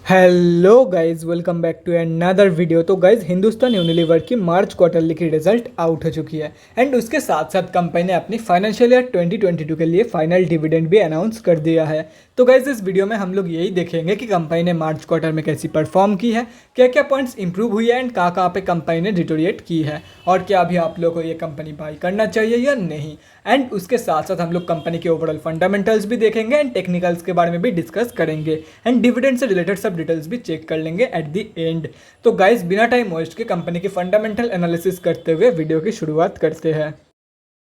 Hello guys, welcome back to another video. तो guys, Hindustan Unilever की March quarterly की result out हो चुकी है एंड उसके साथ साथ कंपनी ने अपनी फाइनेंशियल ईयर 2022 के लिए फाइनल डिविडेंड भी अनाउंस कर दिया है। तो गाइज, इस वीडियो में हम लोग यही देखेंगे कि कंपनी ने मार्च क्वार्टर में कैसी परफॉर्म की है, क्या क्या पॉइंट्स इंप्रूव हुई है एंड कहाँ पे कंपनी ने डिटोरिएट की है और क्या अभी आप लोग को ये कंपनी बाई करना चाहिए या नहीं। एंड उसके साथ साथ हम लोग कंपनी के ओवरऑल फंडामेंटल्स भी देखेंगे एंड टेक्निकल्स के बारे में भी डिस्कस करेंगे एंड डिविडेंड से रिलेटेड सब डिटेल्स भी चेक कर लेंगे एट द एंड। तो गाइस, बिना टाइम वेस्ट के कंपनी की फंडामेंटल एनालिसिस करते हुए वीडियो की शुरुआत करते हैं।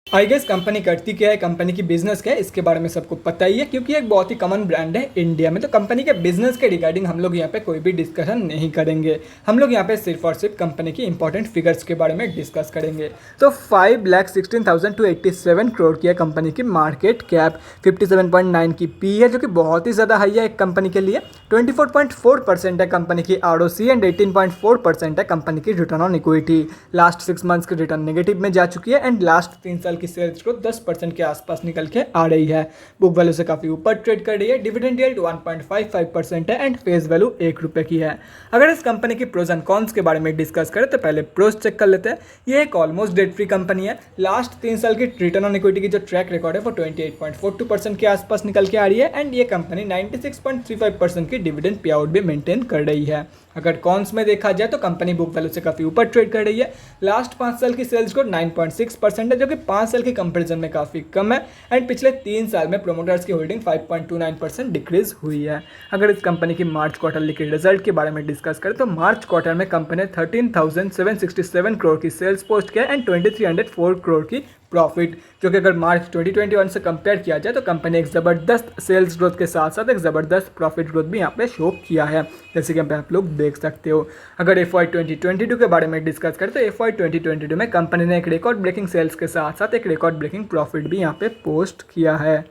आई गेस कंपनी करती क्या है, कंपनी की बिजनेस क्या है, इसके बारे में सबको पता ही है क्योंकि एक बहुत ही कॉमन ब्रांड है इंडिया में। तो कंपनी के बिजनेस के रिगार्डिंग हम लोग यहाँ पे कोई भी डिस्कशन नहीं करेंगे। हम लोग यहाँ पे सिर्फ और सिर्फ कंपनी की इंपॉर्टेंट फिगर्स के बारे में डिस्कस करेंगे। तो 5,16,000 टू 87 करोड़ की है कंपनी की मार्केट कैप, 57.9 की पी है जो कि बहुत ही ज़्यादा हाई है एक कंपनी के लिए। 24.4% है कंपनी की ROC एंड 18.4% है कंपनी की return on equity. Last 6 months की रिटर्न नेगेटिव में जा चुकी है एंड लास्ट 3 साल की सेल्स ग्रोथ 10% के आसपास निकल के आ रही है। बुक वैल्यू से काफी ऊपर ट्रेड कर रही है। डिविडेंड यील्ड 1.55% है एंड फेस वैल्यू ₹1 की है। अगर इस कंपनी की प्रोज एंड कॉन्स के बारे में डिस्कस करें तो पहले प्रोज चेक कर लेते हैं। ये एक ऑलमोस्ट डेट फ्री कंपनी है। लास्ट 3 साल की रिटर्न ऑन इक्विटी की जो ट्रैक रिकॉर्ड है वो 28.42% के आसपास निकल के आ रही है एंड ये कंपनी 96.35% की डिविडेंड पे आउट भी मेंटेन कर रही है। अगर कॉन्स में देखा जाए तो कंपनी बुक वैल्यू से काफी ऊपर ट्रेड कर रही है। लास्ट 5 साल की सेल्स ग्रोथ 9.6% है जो कि 5 साल के कंपैरिजन में काफी कम है एंड पिछले 3 साल में प्रोमोटर्स की होल्डिंग 5.29% डिक्रीज हुई है। अगर इस कंपनी की मार्च क्वार्टरली के रिजल्ट के बारे में डिस्कस करें तो मार्च क्वार्टर में कंपनी ने 13,767 करोड़ की सेल्स पोस्ट किया एंड 2,304 करोड़ की प्रॉफिट, जो कि अगर मार्च 2021 से कंपेयर किया जाए तो कंपनी एक ज़बरदस्त सेल्स ग्रोथ के साथ साथ एक ज़बरदस्त प्रॉफिट ग्रोथ भी यहाँ पे शो किया है, जैसे कि यहाँ पे आप लोग देख सकते हो। अगर FY 2022 के बारे में डिस्कस करें तो FY 2022 में कंपनी ने एक रिकॉर्ड ब्रेकिंग सेल्स के साथ साथ एक रिकॉर्ड ब्रेकिंग प्रॉफिट भी यहाँ पे पोस्ट किया है।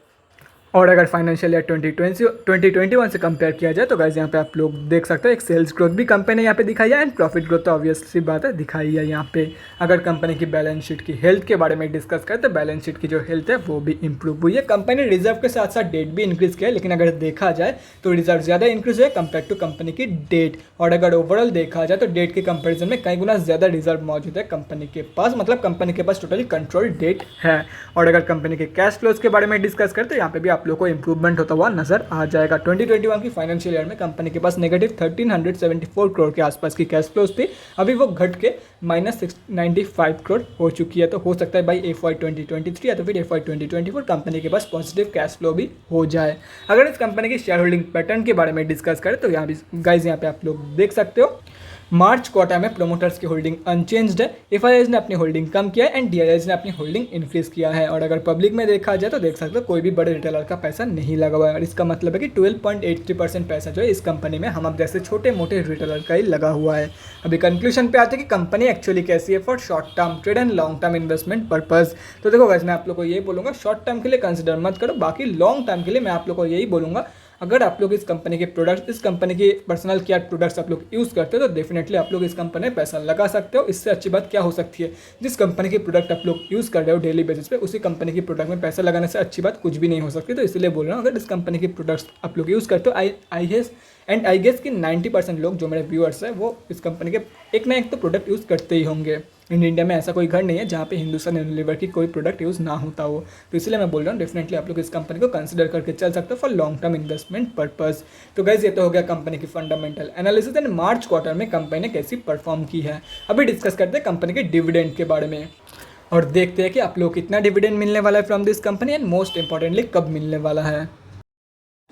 और अगर फाइनेंशियल ईयर 2021 से कंपेयर किया जाए तो गाइस यहाँ पे आप लोग देख सकते हो एक सेल्स ग्रोथ भी कंपनी ने यहाँ पे दिखाई है एंड प्रॉफिट ग्रोथ तो ऑब्वियसली बात है दिखाई है यहाँ पे। अगर कंपनी की बैलेंस शीट की हेल्थ के बारे में डिस्कस करें तो बैलेंस शीट की जो हेल्थ है वो भी इंप्रूव हुई है। कंपनी ने रिजर्व के साथ साथ डेट भी इंक्रीज किया है, लेकिन अगर देखा जाए तो रिजर्व ज़्यादा इंक्रीज है कंपेयर टू कंपनी की डेट। और अगर ओवरऑल देखा जाए तो डेट के कंपेरिजन में कई गुना ज़्यादा रिजर्व मौजूद है कंपनी के पास, मतलब कंपनी के पास टोटली कंट्रोल डेट है। और अगर कंपनी के कैश फ्लोज के बारे में डिस्कस करें तो यहाँ पे भी आप लोग को इंप्रूवमेंट होता हुआ नजर आ जाएगा। 2021 की फाइनेंशियल ईयर में कंपनी के पास नेगेटिव 1374 करोड़ के आसपास की कैश फ्लोज थी, अभी वो घट के -695 करोड़ हो चुकी है। तो हो सकता है भाई FY 2023 या तो फिर FY 2024 कंपनी के पास पॉजिटिव कैश फ्लो भी हो जाए। अगर इस कंपनी की शेयर होल्डिंग पैटर्न के बारे में डिस्कस करें तो यहाँ भी गाइज यहाँ पे आप लोग देख सकते हो मार्च क्वार्टर में प्रोमोटर्स की होल्डिंग अनचेंज्ड है। FIIs ने अपनी होल्डिंग कम किया है एंड DIIs ने अपनी होल्डिंग इंक्रीज किया है। और अगर पब्लिक में देखा जाए तो देख सकते हो कोई भी बड़े रिटेलर का पैसा नहीं लगा हुआ है और इसका मतलब है कि 12.83% पैसा जो है इस कंपनी में हम अब जैसे छोटे मोटे रिटेलर का ही लगा हुआ है। अभी कंक्लूजन पे आते हैं कि कंपनी एक्चुअली कैसी है for short term trade and long term investment purpose. तो देखो गाइस, मैं आप लोग को यही बोलूँगा, शॉर्ट टर्म के लिए कंसिडर मत करो, बाकी लॉन्ग टर्म के लिए मैं आप लोग को यही बोलूँगा अगर आप लोग इस कंपनी के प्रोडक्ट्स, इस कंपनी के पर्सनल केयर प्रोडक्ट्स आप लोग यूज़ करते हो तो डेफिनेटली आप लोग इस कंपनी में पैसा लगा सकते हो। इससे अच्छी बात क्या हो सकती है, जिस कंपनी के प्रोडक्ट आप लोग यूज़ कर रहे हो डेली बेसिस पे उसी कंपनी की प्रोडक्ट में पैसा लगाने से अच्छी बात कुछ भी नहीं हो सकती। तो इसलिए बोल रहा हूँ अगर इस कंपनी के प्रोडक्ट्स आप लोग यूज़ करते हो आई गेस कि 90% लोग जो मेरे व्यूअर्स हैं वो इस कंपनी के एक ना एक तो प्रोडक्ट यूज़ करते ही होंगे। इंडिया में ऐसा कोई घर नहीं है जहाँ पे हिंदुस्तान यूनिलीवर की कोई प्रोडक्ट यूज़ ना होता हो। तो इसलिए मैं बोल रहा हूँ डेफिनेटली आप लोग इस कंपनी को कंसिडर करके चल सकते हो for long term investment purpose. तो गाइस, ये तो हो गया कंपनी की fundamental analysis and March quarter में कंपनी ने कैसी परफॉर्म की है। अभी डिस्कस करते हैं कंपनी के डिविडेंड के बारे में और देखते हैं कि आप लोग कितना डिविडेंड मिलने वाला है from this company and most importantly कब मिलने वाला है।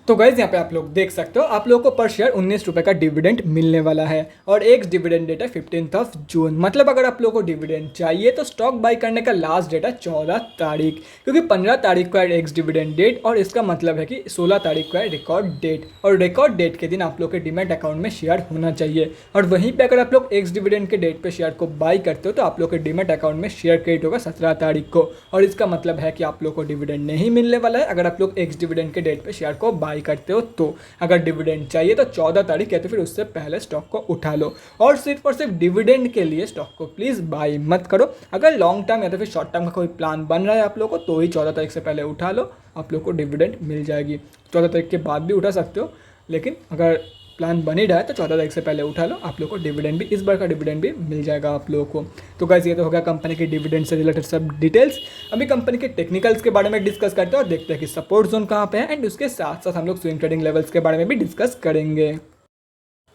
तो गाइज यहाँ पे आप लोग देख सकते हो आप लोगों को पर शेयर ₹19 का डिविडेंड मिलने वाला है और एक डिविडेंड डेट है 15 जून। मतलब अगर आप लोगों को डिविडेंड चाहिए तो स्टॉक बाई करने का लास्ट डेट है 14 तारीख, क्योंकि 15 तारीख को है एक्स डिविडेंड डेट और इसका मतलब है कि 16 तारीख को है रिकॉर्ड डेट और रिकॉर्ड डेट के दिन आप लोग के डीमैट अकाउंट में शेयर होना चाहिए। और वहीं पर अगर आप लोग एक्स डिविडेंड के डेट पर शेयर को बाई करते हो तो आप लोग के डीमैट अकाउंट में शेयर क्रेडिट होगा 17 तारीख को और इसका मतलब है कि आप लोग को डिविडेंड नहीं मिलने वाला है अगर आप लोग एक्स डिविडेंड के डेट पर शेयर को बाई करते हो। तो अगर डिविडेंड चाहिए तो 14 तारीख या तो फिर उससे पहले स्टॉक को उठा लो और सिर्फ डिविडेंड के लिए स्टॉक को प्लीज बाई मत करो। अगर लॉन्ग टर्म या तो फिर शॉर्ट टर्म का कोई प्लान बन रहा है आप लोगों को तो ही 14 तारीख से पहले उठा लो, आप लोग को डिविडेंड मिल जाएगी। 14 तारीख के बाद भी उठा सकते हो, लेकिन अगर प्लान बन ही रहा है तो 14 तारीख से पहले उठा लो, आप लोग को डिविडेंड भी, इस बार का डिविडेंड भी मिल जाएगा आप लोगों को। तो गाइस ये तो होगा कंपनी के डिविडेंड से रिलेटेड सब डिटेल्स। अभी कंपनी के टेक्निकल्स के बारे में डिस्कस करते हैं और देखते हैं कि सपोर्ट जोन कहाँ पे है, एंड उसके साथ साथ हम लोग स्विंग ट्रेडिंग लेवल्स के बारे में भी डिस्कस करेंगे।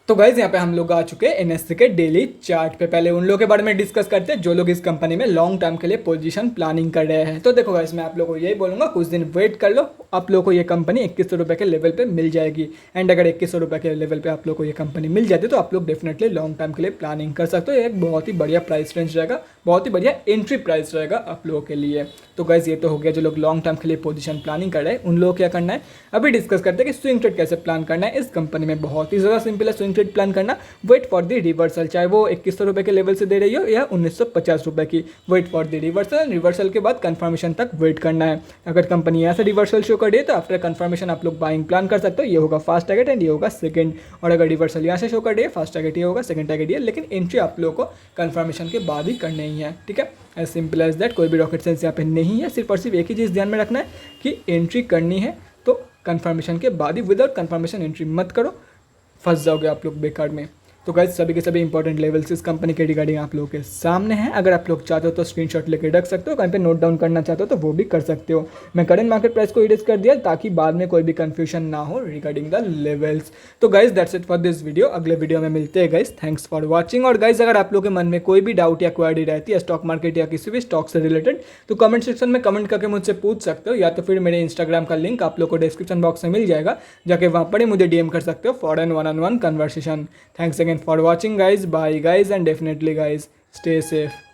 तो गाइज यहाँ पे हम लोग आ चुके हैं एनएससी के डेली चार्ट पे। पहले उन लोगों के बारे में डिस्कस करते हैं जो लोग इस कंपनी में लॉन्ग टर्म के लिए पोजीशन प्लानिंग कर रहे हैं। तो देखो गाइज मैं आप लोगों को यही बोलूँगा, कुछ दिन वेट कर लो, आप लोगों को ये कंपनी 2100 रुपये के लेवल पे मिल जाएगी। एंड अगर 2100 रुपये के लेवल पे आप लोग को ये कंपनी मिल जाती है तो आप लोग डेफिनेटली लॉन्ग टर्म के लिए प्लानिंग कर सकते हो। एक बहुत ही बढ़िया प्राइस रेंज रहेगा, बहुत ही बढ़िया एंट्री प्राइस रहेगा आप लोगों के लिए। तो गाइज ये तो हो गया जो लोग लॉन्ग टर्म के लिए पोजीशन प्लानिंग कर रहे हैं उन लोगों को क्या करना है। अभी डिस्कस करते हैं कि स्विंग ट्रेड कैसे प्लान करना है इस कंपनी में। बहुत ही ज़्यादा सिंपल है स्विंग ट्रेड प्लान करना। वेट फॉर दी रिवर्सल, चाहे वो 2100 रुपये के लेवल से दे रही हो या 1950 रुपये की, wait for the reversal. Reversal के बाद कंफर्मेशन तक वेट करना है। अगर कंपनी यहाँ से रिवर्सल शो कर रही है तो आफ्टर कंफर्मेशन आप लोग बाइंग प्लान कर सकते हो। ये होगा फर्स्ट टारगेट एंड ये होगा सेकंड। और अगर रिवर्सल यहाँ से शो कर रही है फर्स्ट टारगेट ये होगा, सेकंड टारगेट ये, लेकिन एंट्री आप लोगों को कंफर्मेशन के बाद ही करनी ही है। ठीक है, एज सिंपल एज दैट। कोई भी रॉकेट साइंस यहाँ पे नहीं है, सिर्फ और सिर्फ एक ही चीज़ ध्यान में रखना है कि एंट्री करनी है तो कंफर्मेशन के बाद ही, विदाउट कंफर्मेशन एंट्री मत करो, फंस जाओगे आप लोग बेकार में। तो गाइस सभी के सभी इंपॉर्टेंट लेवल्स इस कंपनी के रिगार्डिंग आप लोगों के सामने हैं। अगर आप लोग चाहते हो तो स्क्रीनशॉट लेके रख सकते हो, कहीं पे नोट डाउन करना चाहते हो तो वो भी कर सकते हो। मैं करंट मार्केट प्राइस को इरेज कर दिया ताकि बाद में कोई भी कंफ्यूजन ना हो रिगार्डिंग द लेवल्स। तो guys that's it for this video. अगले वीडियो में मिलते हैं गाइस, थैंक्स फॉर वॉचिंग। और गाइस अगर आप लोगों के मन में कोई भी डाउट या क्वेरी रहती है स्टॉक मार्केट या किसी भी स्टॉक से रिलेटेड तो कमेंट सेक्शन में कमेंट करके मुझसे पूछ सकते हो, या तो फिर मेरे इंस्टाग्राम का लिंक आप लोग को डिस्क्रिप्शन बॉक्स में मिल जाएगा, जाके वहाँ पर ही मुझे डीएम कर सकते हो for an one on one conversation. Thanks again for watching guys, bye guys, and definitely guys stay safe.